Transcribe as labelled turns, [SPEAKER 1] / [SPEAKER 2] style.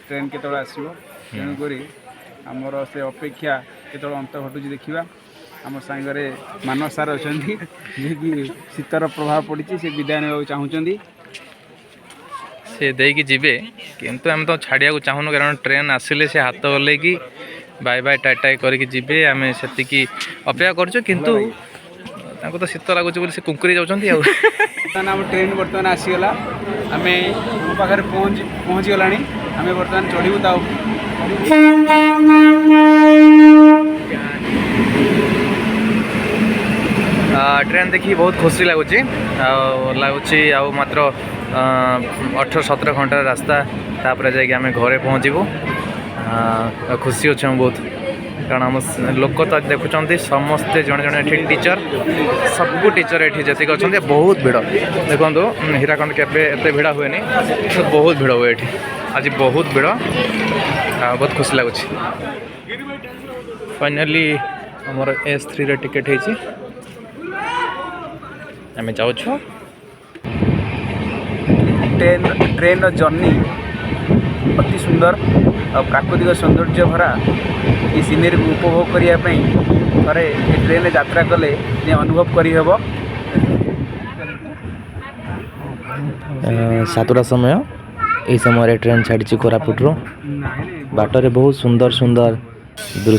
[SPEAKER 1] Train केतବେଳେ ଆସିବ ତେଣୁକରି ଆମର ସେ ଅପେକ୍ଷା କେତେବେଳେ ଅନ୍ତ ଘଟୁଛି ଦେଖିବା। ଆମ ସାଙ୍ଗରେ ମାନସ ସାର୍ ଅଛନ୍ତି ଯିଏକି ଶୀତର ପ୍ରଭାବ ପଡ଼ିଛି, ସେ ବିଦାୟ ନେବାକୁ ଚାହୁଁଛନ୍ତି।
[SPEAKER 2] ସେ ଦେଇକି ଯିବେ କିନ୍ତୁ ଆମେ ତ ଛାଡ଼ିବାକୁ ଚାହୁଁନୁ, କାରଣ ଟ୍ରେନ୍ ଆସିଲେ ସେ ହାତ ହଲେଇକି ବାଏ ବାଏ ଟାଟା କରିକି ଯିବେ। ଆମେ ସେତିକି ଅପେକ୍ଷା କରୁଛୁ, କିନ୍ତୁ ତାଙ୍କୁ ତ ଶୀତ ଲାଗୁଛି ବୋଲି ସେ କୁଙ୍କୁରି ଯାଉଛନ୍ତି ଆଉ।
[SPEAKER 1] ବର୍ତ୍ତମାନ ଆମ ଟ୍ରେନ୍ ବର୍ତ୍ତମାନ ଆସିଗଲା, ଆମେ ମୋ ପାଖରେ ପହଞ୍ଚିଗଲାଣି। ଆମେ ବର୍ତ୍ତମାନ ଚଢ଼ିବୁ ତା
[SPEAKER 2] ट्रेन देखिए बहुत खुशी लगुच आउ मात्र 18-17 घंटार रास्ता तापर जाकि आम घरे पहुँचबू। खुशी अच्छे बहुत, कारण आम लोक तो देखुं समस्ते जड़े जड़े ये टीचर सबू टीचर ये जी अच्छा बहुत भिड़ देखो हीराखंड केवे एत भिड़ हुए तो बहुत भिड़ हुए ये आज बहुत भिड़। बहुत खुशी लगुच। फाइनाली आमर S3 टिकेट है आम जाऊँ।
[SPEAKER 1] ट्रेन जर्नी अति सुंदर और प्राकृतिक सौंदर्य भरा ये सीनेरी को उपभोग करने थे ट्रेन यात्रा कले अनुभव करहब।
[SPEAKER 3] 7टा समय यही समय ट्रेन छाड़ी कोरापुट बाटर बहुत सुंदर सुंदर दृश्य।